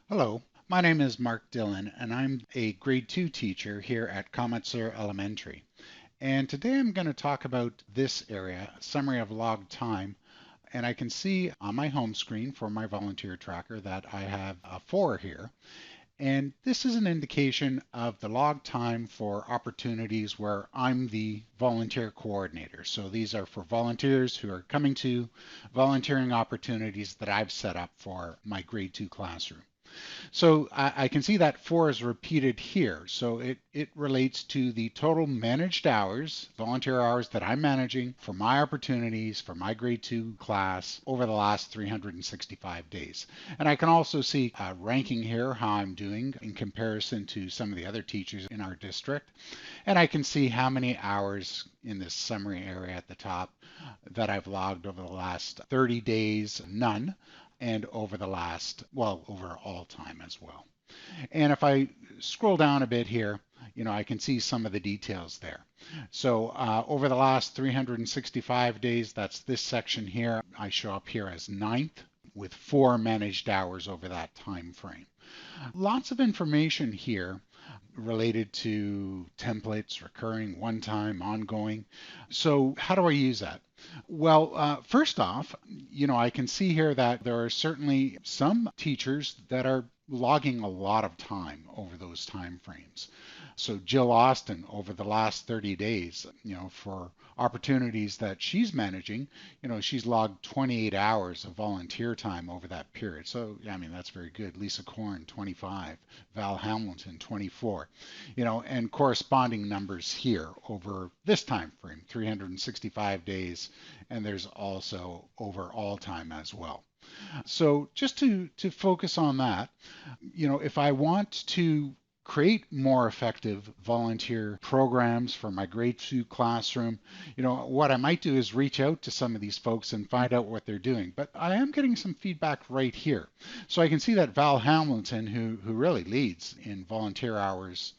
Hello, my name is Mark Dillon, and I'm a grade 2 teacher here at Kometzer Elementary. And today I'm going to talk about this area, summary of log time. And I can see on my home screen for my volunteer tracker that I have a 4 here. And this is an indication of the log time for opportunities where I'm the volunteer coordinator. So these are for volunteers who are coming to volunteering opportunities that I've set up for my grade 2 classroom. So I can see that 4 is repeated here. So it relates to the total managed hours, volunteer hours that I'm managing for my opportunities for my grade 2 class over the last 365 days. And I can also see ranking here, how I'm doing in comparison to some of the other teachers in our district. And I can see how many hours in this summary area at the top that I've logged over the last 30 days, none, and over the last, well, over all time as well. And if I scroll down a bit here, I can see some of the details there. So over the last 365 days, that's this section here, I show up here as ninth with 4 managed hours over that time frame. Lots of information here related to templates, recurring, one time, ongoing. So how do I use that? Well, first off, I can see here that there are certainly some teachers that are logging a lot of time over those time frames. So Jill Austin over the last 30 days, for opportunities that she's managing, she's logged 28 hours of volunteer time over that period. So, I mean, that's very good. Lisa Korn, 25, Val Hamilton, 24, and corresponding numbers here over this time frame, 365 days, and there's also over all time as well. So just to focus on that, if I want to create more effective volunteer programs for my grade 2 classroom, what I might do is reach out to some of these folks and find out what they're doing. But I am getting some feedback right here. So I can see that Val Hamilton, who really leads in volunteer hours,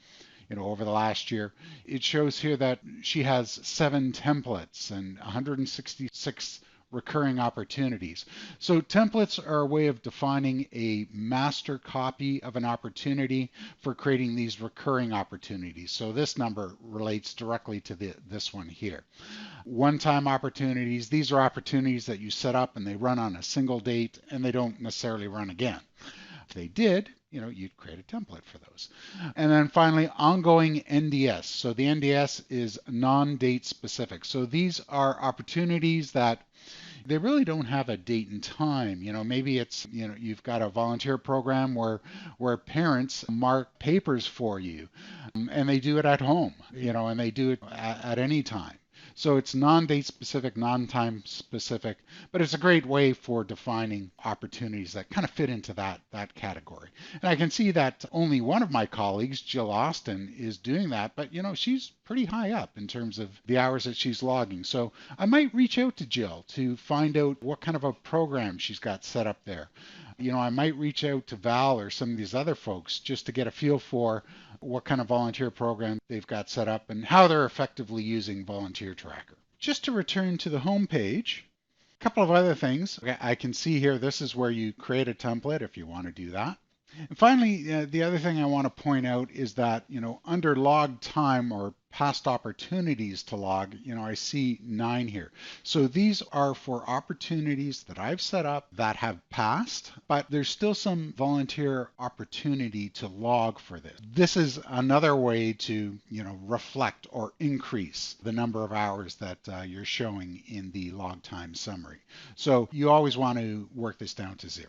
over the last year, it shows here that she has 7 templates and 166 recurring opportunities. So templates are a way of defining a master copy of an opportunity for creating these recurring opportunities. So this number relates directly to this one here. One-time opportunities, these are opportunities that you set up and they run on a single date and they don't necessarily run again. If they did, you'd create a template for those. And then finally, ongoing NDS. So the NDS is non-date specific. So these are opportunities that they really don't have a date and time. Maybe it's, you've got a volunteer program where parents mark papers for you, and they do it at home, and they do it at any time. So it's non-date specific, non-time specific, but it's a great way for defining opportunities that kind of fit into that category. And I can see that only one of my colleagues, Jill Austin, is doing that, but she's pretty high up in terms of the hours that she's logging. So I might reach out to Jill to find out what kind of a program she's got set up there. I might reach out to Val or some of these other folks just to get a feel for what kind of volunteer program they've got set up and how they're effectively using Volunteer Tracker. Just to return to the home page, a couple of other things. I can see here, this is where you create a template if you want to do that. And finally, the other thing I want to point out is that, under log time or past opportunities to log, I see 9 here. So these are for opportunities that I've set up that have passed, but there's still some volunteer opportunity to log for this. This is another way to, reflect or increase the number of hours that you're showing in the log time summary. So you always want to work this down to 0.